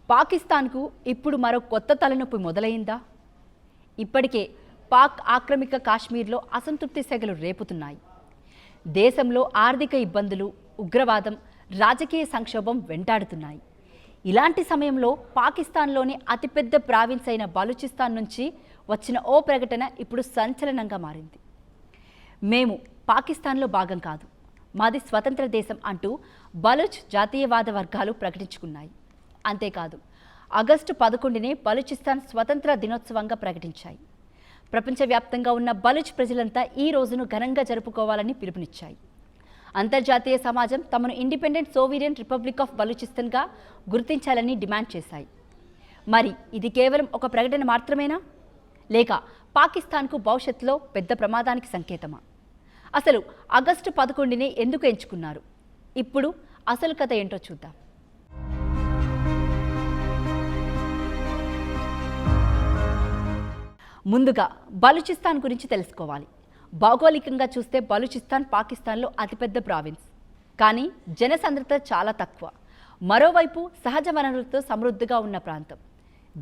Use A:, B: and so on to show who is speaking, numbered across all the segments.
A: పాకిస్తాన్కు ఇప్పుడు మరో కొత్త తలనొప్పి మొదలైందా? ఇప్పటికే పాక్ ఆక్రమిత కాశ్మీర్లో అసంతృప్తి సెగలు రేపుతున్నాయి. దేశంలో ఆర్థిక ఇబ్బందులు, ఉగ్రవాదం, రాజకీయ సంక్షోభం వెంటాడుతున్నాయి. ఇలాంటి సమయంలో పాకిస్తాన్లోని అతిపెద్ద ప్రావిన్స్ అయిన బలూచిస్తాన్ నుంచి వచ్చిన ఓ ప్రకటన ఇప్పుడు సంచలనంగా మారింది. మేము పాకిస్తాన్లో భాగం కాదు, మాది స్వతంత్ర దేశం అంటూ బలూచ్ జాతీయవాద వర్గాలు ప్రకటించుకున్నాయి. అంతేకాదు, ఆగస్టు 11నే బలూచిస్తాన్ స్వతంత్ర దినోత్సవంగా ప్రకటించాయి. ప్రపంచవ్యాప్తంగా ఉన్న బలూచ్ ప్రజలంతా ఈ రోజును ఘనంగా జరుపుకోవాలని పిలుపునిచ్చాయి. అంతర్జాతీయ సమాజం తమను ఇండిపెండెంట్ సోవిరియన్ రిపబ్లిక్ ఆఫ్ బలూచిస్తాన్గా గుర్తించాలని డిమాండ్ చేశాయి. మరి ఇది కేవలం ఒక ప్రకటన మాత్రమేనా, లేక పాకిస్తాన్కు భవిష్యత్తులో పెద్ద ప్రమాదానికి సంకేతమా? అసలు ఆగస్టు 11నే ఎందుకు ఎంచుకున్నారు? ఇప్పుడు అసలు కథ ఏంటో చూద్దాం. ముందుగా బలూచిస్తాన్ గురించి తెలుసుకోవాలి. భౌగోళికంగా చూస్తే బలూచిస్తాన్ పాకిస్తాన్లో అతిపెద్ద ప్రావిన్స్, కానీ జనసాంద్రత చాలా తక్కువ. మరోవైపు సహజ వనరులతో సమృద్ధిగా ఉన్న ప్రాంతం.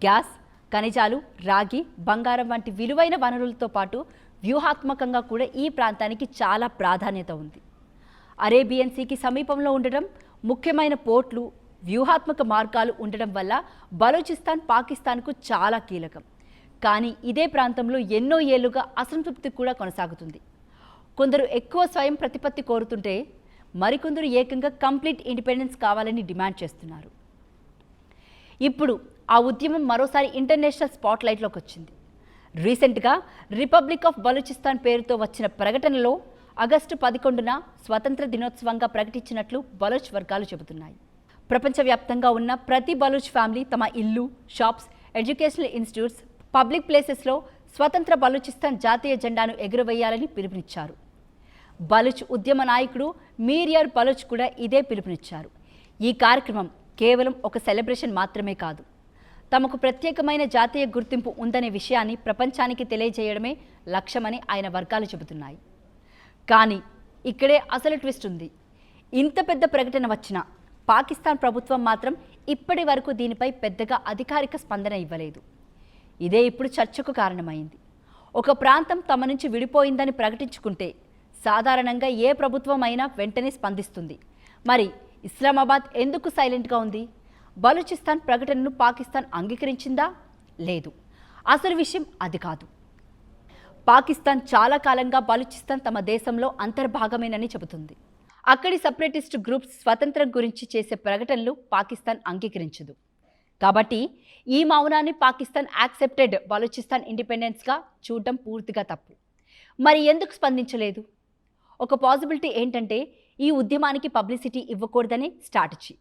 A: గ్యాస్, ఖనిజాలు, రాగి, బంగారం వంటి విలువైన వనరులతో పాటు వ్యూహాత్మకంగా కూడా ఈ ప్రాంతానికి చాలా ప్రాధాన్యత ఉంది. అరేబియన్ సీకి సమీపంలో ఉండడం, ముఖ్యమైన పోర్ట్లు, వ్యూహాత్మక మార్గాలు ఉండడం వల్ల బలూచిస్తాన్ పాకిస్తాన్కు చాలా కీలకం. కానీ ఇదే ప్రాంతంలో ఎన్నో ఏళ్లుగా అసంతృప్తి కూడా కొనసాగుతుంది. కొందరు ఎక్కువ స్వయం ప్రతిపత్తి కోరుతుంటే, మరికొందరు ఏకంగా కంప్లీట్ ఇండిపెండెన్స్ కావాలని డిమాండ్ చేస్తున్నారు. ఇప్పుడు ఆ ఉద్యమం మరోసారి ఇంటర్నేషనల్ స్పాట్లైట్లోకి వచ్చింది. రీసెంట్గా రిపబ్లిక్ ఆఫ్ బలూచిస్తాన్ పేరుతో వచ్చిన ప్రకటనలో ఆగస్టు 11న స్వతంత్ర దినోత్సవంగా ప్రకటించినట్లు బలూచ్ వర్గాలు చెబుతున్నాయి. ప్రపంచవ్యాప్తంగా ఉన్న ప్రతి బలూచ్ ఫ్యామిలీ తమ ఇల్లు, షాప్స్, ఎడ్యుకేషనల్ ఇన్స్టిట్యూట్స్, పబ్లిక్ ప్లేసెస్లో స్వతంత్ర బలూచిస్తాన్ జాతీయ జెండాను ఎగురవేయాలని పిలుపునిచ్చారు. బలూచ్ ఉద్యమ నాయకుడు మీర్ బలూచ్ కూడా ఇదే పిలుపునిచ్చారు. ఈ కార్యక్రమం కేవలం ఒక సెలబ్రేషన్ మాత్రమే కాదు, తమకు ప్రత్యేకమైన జాతీయ గుర్తింపు ఉందనే విషయాన్ని ప్రపంచానికి తెలియజేయడమే లక్ష్యమని ఆయన వర్గాలు చెబుతున్నాయి. కానీ ఇక్కడే అసలు ట్విస్ట్ ఉంది. ఇంత పెద్ద ప్రకటన వచ్చినా పాకిస్తాన్ ప్రభుత్వం మాత్రం ఇప్పటి వరకు దీనిపై పెద్దగా అధికారిక స్పందన ఇవ్వలేదు. ఇదే ఇప్పుడు చర్చకు కారణమైంది. ఒక ప్రాంతం తమ నుంచి విడిపోయిందని ప్రకటించుకుంటే సాధారణంగా ఏ ప్రభుత్వం అయినా వెంటనే స్పందిస్తుంది. మరి ఇస్లామాబాద్ ఎందుకు సైలెంట్గా ఉంది? బలూచిస్తాన్ ప్రకటనను పాకిస్తాన్ అంగీకరించిందా? లేదు. అసలు విషయం అది కాదు. పాకిస్తాన్ చాలా కాలంగా బలూచిస్తాన్ తమ దేశంలో అంతర్భాగమేనని చెబుతుంది. అక్కడి సపరేటిస్ట్ గ్రూప్స్ స్వతంత్రం గురించి చేసే ప్రకటనలు పాకిస్తాన్ అంగీకరించదు. కాబట్టి ఈ మౌనాన్ని పాకిస్తాన్ యాక్సెప్టెడ్ బలూచిస్తాన్ ఇండిపెండెన్స్గా చూడడం పూర్తిగా తప్పు. మరి ఎందుకు స్పందించలేదు? ఒక పాసిబిలిటీ ఏంటంటే, ఈ ఉద్యమానికి పబ్లిసిటీ ఇవ్వకూడదనే స్ట్రాటజీ.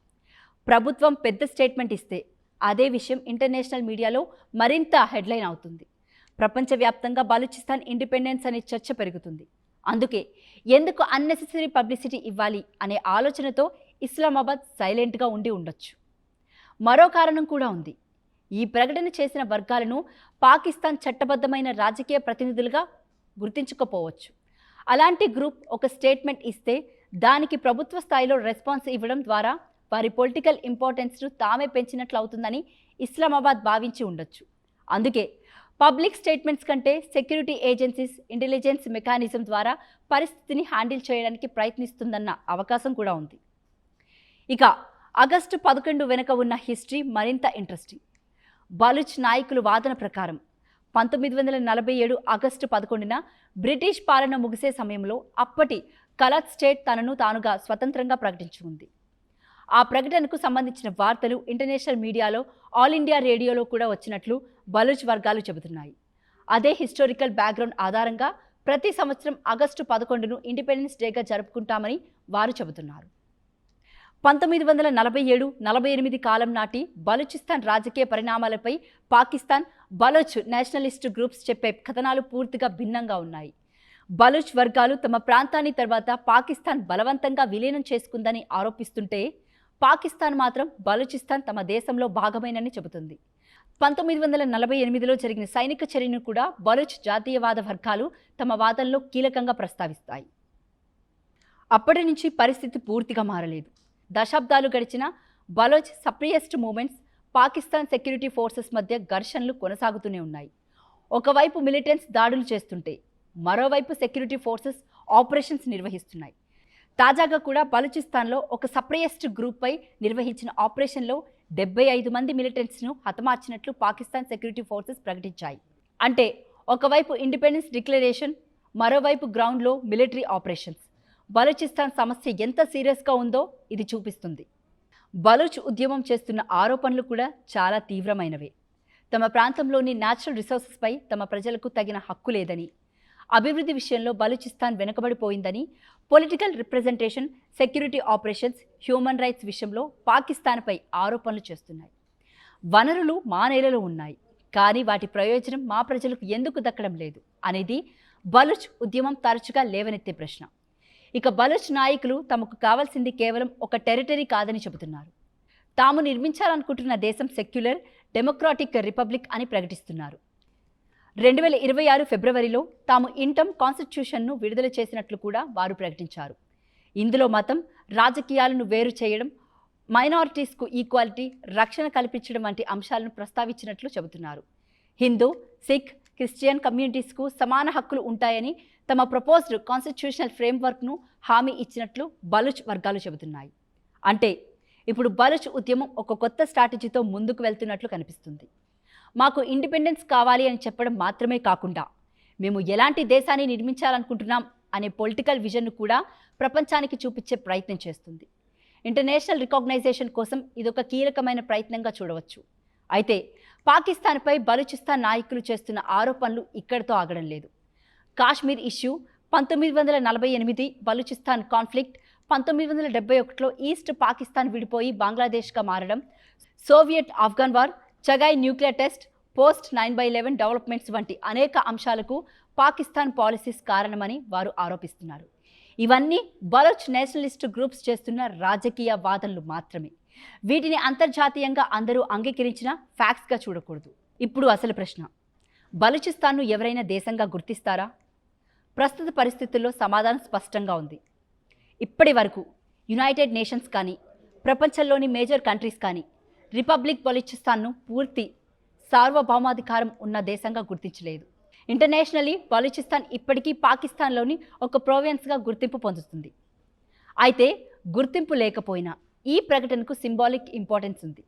A: ప్రభుత్వం పెద్ద స్టేట్మెంట్ ఇస్తే అదే విషయం ఇంటర్నేషనల్ మీడియాలో మరింత హెడ్లైన్ అవుతుంది. ప్రపంచవ్యాప్తంగా బలూచిస్తాన్ ఇండిపెండెన్స్ అనే చర్చ పెరుగుతుంది. అందుకే ఎందుకు అన్నెసెసరీ పబ్లిసిటీ ఇవ్వాలి అనే ఆలోచనతో ఇస్లామాబాద్ సైలెంట్గా ఉండి ఉండొచ్చు. మరో కారణం కూడా ఉంది. ఈ ప్రకటన చేసిన వర్గాలను పాకిస్తాన్ చట్టబద్ధమైన రాజకీయ ప్రతినిధులుగా గుర్తించకపోవచ్చు. అలాంటి గ్రూప్ ఒక స్టేట్మెంట్ ఇస్తే దానికి ప్రభుత్వ స్థాయిలో రెస్పాన్స్ ఇవ్వడం ద్వారా వారి పొలిటికల్ ఇంపార్టెన్స్ను తామే పెంచినట్లు అవుతుందని ఇస్లామాబాద్ భావించి ఉండొచ్చు. అందుకే పబ్లిక్ స్టేట్మెంట్స్ కంటే సెక్యూరిటీ ఏజెన్సీస్, ఇంటెలిజెన్స్ మెకానిజం ద్వారా పరిస్థితిని హ్యాండిల్ చేయడానికి ప్రయత్నిస్తుందన్న అవకాశం కూడా ఉంది. ఇక ఆగస్టు 11 వెనుక ఉన్న హిస్టరీ మరింత ఇంట్రెస్టింగ్. బలూచ్ నాయకుల వాదన ప్రకారం 1947 ఆగస్టు 11న బ్రిటిష్ పాలన ముగిసే సమయంలో అప్పటి కలత్ స్టేట్ తనను తానుగా స్వతంత్రంగా ప్రకటించుకుంది. ఆ ప్రకటనకు సంబంధించిన వార్తలు ఇంటర్నేషనల్ మీడియాలో, ఆల్ ఇండియా రేడియోలో కూడా వచ్చినట్లు బలూచ్ వర్గాలు చెబుతున్నాయి. అదే హిస్టారికల్ బ్యాక్గ్రౌండ్ ఆధారంగా ప్రతి సంవత్సరం ఆగస్టు 11ను ఇండిపెండెన్స్ డేగా జరుపుకుంటామని వారు చెబుతున్నారు. 1947-48 కాలం నాటి బలూచిస్తాన్ రాజకీయ పరిణామాలపై పాకిస్తాన్, బలూచ్ నేషనలిస్టు గ్రూప్స్ చెప్పే కథనాలు పూర్తిగా భిన్నంగా ఉన్నాయి. బలూచ్ వర్గాలు తమ ప్రాంతాన్ని తర్వాత పాకిస్తాన్ బలవంతంగా విలీనం చేసుకుందని ఆరోపిస్తుంటే, పాకిస్తాన్ మాత్రం బలూచిస్తాన్ తమ దేశంలో భాగమేనని చెబుతుంది. 1948లో జరిగిన సైనిక చర్యను కూడా బలూచ్ జాతీయవాద వర్గాలు తమ వాదనలో కీలకంగా ప్రస్తావిస్తాయి. అప్పటి నుంచి పరిస్థితి పూర్తిగా మారలేదు. దశాబ్దాలు గడిచిన Baloch separatist movements Pakistan security forces మధ్య ఘర్షణలు కొనసాగుతూనే ఉన్నాయి. ఒకవైపు మిలిటెంట్స్ దాడులు చేస్తుంటే మరోవైపు సెక్యూరిటీ ఫోర్సెస్ ఆపరేషన్స్ నిర్వహిస్తున్నాయి. తాజాగా కూడా బలూచిస్తాన్లో ఒక సపరేస్ట్ గ్రూప్పై నిర్వహించిన ఆపరేషన్లో 75 మంది మిలిటెంట్స్ను హతమార్చినట్లు పాకిస్తాన్ సెక్యూరిటీ ఫోర్సెస్ ప్రకటించాయి. అంటే ఒకవైపు ఇండిపెండెన్స్ డిక్లరేషన్, మరోవైపు గ్రౌండ్లో మిలిటరీ ఆపరేషన్స్. బలూచిస్తాన్ సమస్య ఎంత సీరియస్గా ఉందో ఇది చూపిస్తుంది. బలూచ్ ఉద్యమం చేస్తున్న ఆరోపణలు కూడా చాలా తీవ్రమైనవే. తమ ప్రాంతంలోని న్యాచురల్ రిసోర్సెస్పై తమ ప్రజలకు తగిన హక్కు లేదని, అభివృద్ధి విషయంలో బలూచిస్తాన్ వెనుకబడిపోయిందని, political representation, security operations, human rights విషయంలో పాకిస్తాన్పై ఆరోపణలు చేస్తున్నాయి. వనరులు మా నేలలో ఉన్నాయి, కానీ వాటి ప్రయోజనం మా ప్రజలకు ఎందుకు దక్కడం లేదు అనేది బలూచ్ ఉద్యమం తరచుగా లేవనెత్తే ప్రశ్న. ఇక బలూచ్ నాయకులు తమకు కావాల్సింది కేవలం ఒక టెరిటరీ కాదని చెబుతున్నారు. తాము నిర్మించాలనుకుంటున్న దేశం సెక్యులర్, డెమోక్రాటిక్ రిపబ్లిక్ అని ప్రకటిస్తున్నారు. 2026 ఫిబ్రవరిలో తాము ఇంటమ్ కాన్స్టిట్యూషన్ను విడుదల చేసినట్లు కూడా వారు ప్రకటించారు. ఇందులో మతం, రాజకీయాలను వేరు చేయడం, మైనారిటీస్కు ఈక్వాలిటీ, రక్షణ కల్పించడం వంటి అంశాలను ప్రస్తావించినట్లు చెబుతున్నారు. హిందూ, సిక్, క్రిస్టియన్ కమ్యూనిటీస్కు సమాన హక్కులు ఉంటాయని తమ ప్రపోజ్డ్ కాన్స్టిట్యూషనల్ ఫ్రేమ్వర్క్ను హామీ ఇచ్చినట్లు బలూచ్ వర్గాలు చెబుతున్నాయి. అంటే ఇప్పుడు బలూచ్ ఉద్యమం ఒక కొత్త స్ట్రాటజీతో ముందుకు వెళ్తున్నట్లు కనిపిస్తుంది. మాకు ఇండిపెండెన్స్ కావాలి అని చెప్పడం మాత్రమే కాకుండా మేము ఎలాంటి దేశాన్ని నిర్మించాలనుకుంటున్నాం అనే పొలిటికల్ విజన్ను కూడా ప్రపంచానికి చూపించే ప్రయత్నం చేస్తుంది. ఇంటర్నేషనల్ రికగ్నైజేషన్ కోసం ఇదొక కీలకమైన ప్రయత్నంగా చూడవచ్చు. అయితే పాకిస్తాన్పై బలూచిస్తాన్ నాయకులు చేస్తున్న ఆరోపణలు ఇక్కడితో ఆగడం లేదు. కాశ్మీర్ ఇష్యూ, 1948 బలూచిస్తాన్ కాన్ఫ్లిక్ట్, 1971లో ఈస్ట్ పాకిస్తాన్ విడిపోయి బంగ్లాదేశ్గా మారడం, Soviet Afghan war, Chagai nuclear test, post 9/11 developments వంటి అనేక అంశాలకు పాకిస్తాన్ పాలసీస్ కారణమని వారు ఆరోపిస్తున్నారు. ఇవన్నీ బలూచ్ నేషనలిస్ట్ గ్రూప్స్ చేస్తున్న రాజకీయ వాదనలు మాత్రమే. వీటిని అంతర్జాతీయంగా అందరూ అంగీకరించిన ఫ్యాక్ట్స్గా చూడకూడదు. ఇప్పుడు అసలు ప్రశ్న, బలూచిస్తాన్ను ఎవరైనా దేశంగా గుర్తిస్తారా? ప్రస్తుత పరిస్థితుల్లో సమాధానం స్పష్టంగా ఉంది. ఇప్పటి వరకు యునైటెడ్ నేషన్స్ కానీ, ప్రపంచంలోని మేజర్ కంట్రీస్ కానీ రిపబ్లిక్ బలూచిస్తాన్ను పూర్తి సార్వభౌమాధికారం ఉన్న దేశంగా గుర్తించలేదు. ఇంటర్నేషనల్లీ బలూచిస్తాన్ ఇప్పటికీ పాకిస్తాన్లోని ఒక ప్రొవిన్స్గా గుర్తింపు పొందుతుంది. అయితే గుర్తింపు లేకపోయినా ఈ ప్రకటనకు సింబాలిక్ ఇంపార్టెన్స్ ఉంది.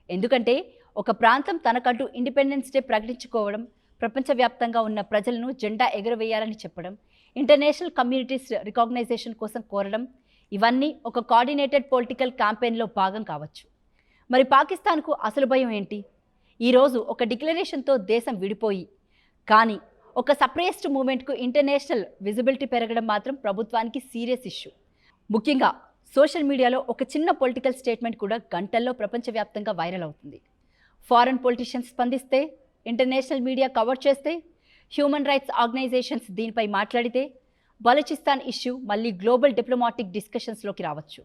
A: ఎందుకంటే ఒక ప్రాంతం తనకంటూ ఇండిపెండెన్స్ డే ప్రకటించుకోవడం, ప్రపంచవ్యాప్తంగా ఉన్న ప్రజలను జెండా ఎగురవేయాలని చెప్పడం, ఇంటర్నేషనల్ కమ్యూనిటీస్ రికగ్నైజేషన్ కోసం కోరడం, ఇవన్నీ ఒక కోఆర్డినేటెడ్ పొలిటికల్ క్యాంపెయిన్లో భాగం కావచ్చు. మరి పాకిస్తాన్కు అసలు భయం ఏంటి? ఈరోజు ఒక డిక్లరేషన్తో దేశం విడిపోయి, కానీ ఒక సపరేస్ట్ మూమెంట్కు ఇంటర్నేషనల్ విజిబిలిటీ పెరగడం మాత్రం ప్రభుత్వానికి సీరియస్ ఇష్యూ. ముఖ్యంగా సోషల్ మీడియాలో ఒక చిన్న పొలిటికల్ స్టేట్మెంట్ కూడా గంటల్లో ప్రపంచవ్యాప్తంగా వైరల్ అవుతుంది. ఫారెన్ పొలిటీషియన్స్ స్పందిస్తే, ఇంటర్నేషనల్ మీడియా కవర్ చేస్తే, హ్యూమన్ రైట్స్ ఆర్గనైజేషన్స్ దీనిపై మాట్లాడితే బలూచిస్తాన్ ఇష్యూ మళ్ళీ గ్లోబల్ డిప్లొమాటిక్ డిస్కషన్స్లోకి రావచ్చు.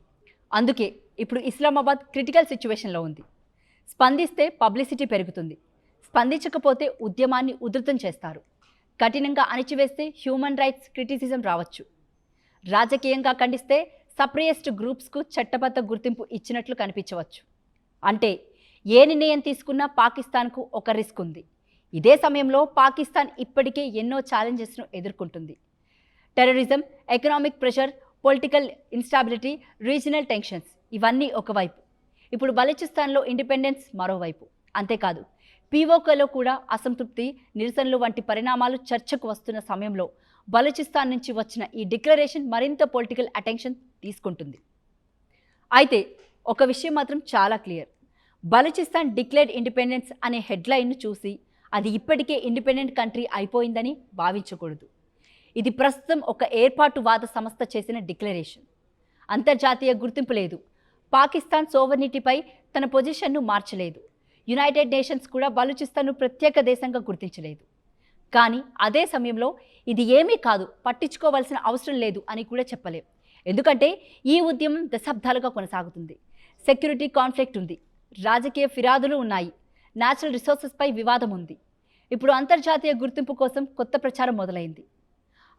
A: అందుకే ఇప్పుడు ఇస్లామాబాద్ క్రిటికల్ సిచ్యువేషన్లో ఉంది. స్పందిస్తే పబ్లిసిటీ పెరుగుతుంది, స్పందించకపోతే ఉద్యమాన్ని ఉధృతం చేస్తారు, కఠినంగా అణిచివేస్తే హ్యూమన్ రైట్స్ క్రిటిసిజం రావచ్చు, రాజకీయంగా ఖండిస్తే సపరేస్ట్ గ్రూప్స్కు చట్టబద్ధ గుర్తింపు ఇచ్చినట్లు కనిపించవచ్చు. అంటే ఏ నిర్ణయం తీసుకున్నా పాకిస్తాన్కు ఒక రిస్క్ ఉంది. ఇదే సమయంలో పాకిస్తాన్ ఇప్పటికే ఎన్నో ఛాలెంజెస్ను ఎదుర్కొంటుంది. Terrorism, economic pressure, political instability, regional tensions, ఇవన్నీ ఒకవైపు. ఇప్పుడు బలూచిస్తాన్లో ఇండిపెండెన్స్ మరోవైపు. అంతేకాదు పీఓకేలో కూడా అసంతృప్తి, నిరసనలు వంటి పరిణామాలు చర్చకు వస్తున్న సమయంలో బలూచిస్తాన్ నుంచి వచ్చిన ఈ డిక్లరేషన్ మరింత పొలిటికల్ అటెన్షన్ తీసుకుంటుంది. అయితే ఒక విషయం మాత్రం చాలా క్లియర్, బలూచిస్తాన్ డిక్లేర్డ్ ఇండిపెండెన్స్ అనే హెడ్లైన్ను చూసి అది ఇప్పటికే ఇండిపెండెంట్ కంట్రీ అయిపోయిందని భావించకూడదు. ఇది ప్రస్తుతం ఒక ఏర్పాటువాద సంస్థ చేసిన డిక్లరేషన్. అంతర్జాతీయ గుర్తింపు లేదు, పాకిస్తాన్ సోవర్నిటీపై తన పొజిషన్ను మార్చలేదు, యునైటెడ్ నేషన్స్ కూడా బలూచిస్తాన్ను ప్రత్యేక దేశంగా గుర్తించలేదు. కానీ అదే సమయంలో ఇది ఏమీ కాదు, పట్టించుకోవాల్సిన అవసరం లేదు అని కూడా చెప్పలేం. ఎందుకంటే ఈ ఉద్యమం దశాబ్దాలుగా కొనసాగుతుంది. సెక్యూరిటీ కాన్ఫ్లిక్ట్ ఉంది, రాజకీయ ఫిర్యాదులు ఉన్నాయి, న్యాచురల్ రిసోర్సెస్పై వివాదం ఉంది. ఇప్పుడు అంతర్జాతీయ గుర్తింపు కోసం కొత్త ప్రచారం మొదలైంది.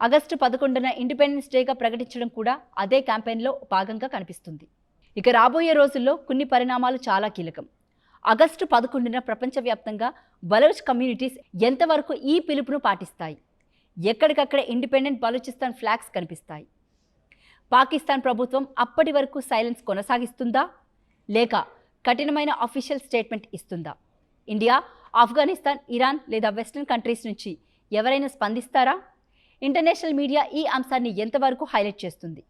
A: ఆగస్టు 11న ఇండిపెండెన్స్ డేగా ప్రకటించడం కూడా అదే క్యాంపెయిన్లో భాగంగా కనిపిస్తుంది. ఇక రాబోయే రోజుల్లో కొన్ని పరిణామాలు చాలా కీలకం. ఆగస్టు 11న ప్రపంచవ్యాప్తంగా బలోచ్ కమ్యూనిటీస్ ఎంతవరకు ఈ పిలుపును పాటిస్తాయి? ఎక్కడికక్కడ ఇండిపెండెంట్ బలూచిస్తాన్ ఫ్లాగ్స్ కనిపిస్తాయి. పాకిస్తాన్ ప్రభుత్వం అప్పటి వరకు సైలెన్స్ కొనసాగిస్తుందా, లేక కఠినమైన అఫీషియల్ స్టేట్మెంట్ ఇస్తుందా? ఇండియా, ఆఫ్ఘనిస్తాన్, ఇరాన్ లేదా వెస్టర్న్ కంట్రీస్ నుంచి ఎవరైనా స్పందిస్తారా? ఇంటర్నేషనల్ మీడియా ఈ అంశాన్ని ఎంతవరకు హైలైట్ చేస్తుంది?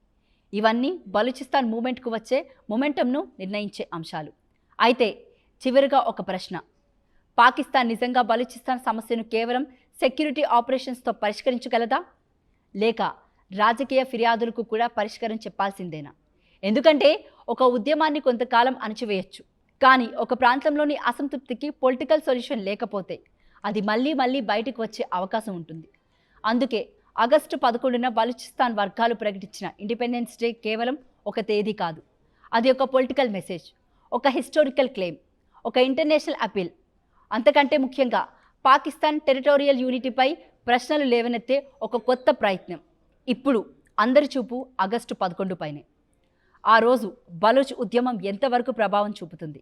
A: ఇవన్నీ బలూచిస్తాన్ మూమెంట్కు వచ్చే మొమెంటంను నిర్ణయించే అంశాలు. అయితే చివరిగా ఒక ప్రశ్న: పాకిస్తాన్ నిజంగా బలూచిస్తాన్ సమస్యను కేవలం సెక్యూరిటీ ఆపరేషన్స్తో పరిష్కరించగలదా, లేక రాజకీయ ఫిర్యాదులకు కూడా పరిష్కారం చెప్పాల్సిందేనా? ఎందుకంటే ఒక ఉద్యమాన్ని కొంతకాలం అణచివేయచ్చు, కానీ ఒక ప్రాంతంలోని అసంతృప్తికి పొలిటికల్ సొల్యూషన్ లేకపోతే అది మళ్ళీ బయటకు వచ్చే అవకాశం ఉంటుంది. అందుకే ఆగస్టు 11న బలూచిస్తాన్ వర్గాలు ప్రకటించిన ఇండిపెండెన్స్ డే కేవలం ఒక తేదీ కాదు, అది ఒక పొలిటికల్ మెసేజ్, ఒక హిస్టారికల్ క్లెయిమ్, ఒక ఇంటర్నేషనల్ అపీల్. అంతకంటే ముఖ్యంగా పాకిస్తాన్ టెరిటోరియల్ యూనిటీపై ప్రశ్నలు లేవనెత్తే ఒక కొత్త ప్రయత్నం. ఇప్పుడు అందరి చూపు ఆగస్టు 11 పైనే. ఆ రోజు బలోచ్ ఉద్యమం ఎంతవరకు ప్రభావం చూపుతుంది,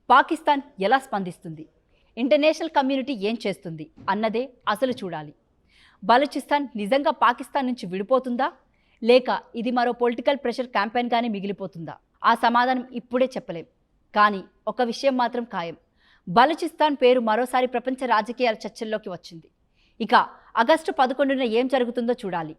A: పాకిస్తాన్ ఎలా స్పందిస్తుంది, ఇంటర్నేషనల్ కమ్యూనిటీ ఏం చేస్తుంది అన్నదే అసలు చూడాలి. బలూచిస్తాన్ నిజంగా పాకిస్తాన్ నుంచి విడిపోతుందా, లేక ఇది మరో పొలిటికల్ ప్రెషర్ క్యాంపెయిన్గానే మిగిలిపోతుందా? ఆ సమాధానం ఇప్పుడే చెప్పలేం. కానీ ఒక విషయం మాత్రం ఖాయం: బలూచిస్తాన్ పేరు మరోసారి ప్రపంచ రాజకీయాల చర్చల్లోకి వచ్చింది. ఇక ఆగస్టు 11న ఏం జరుగుతుందో చూడాలి.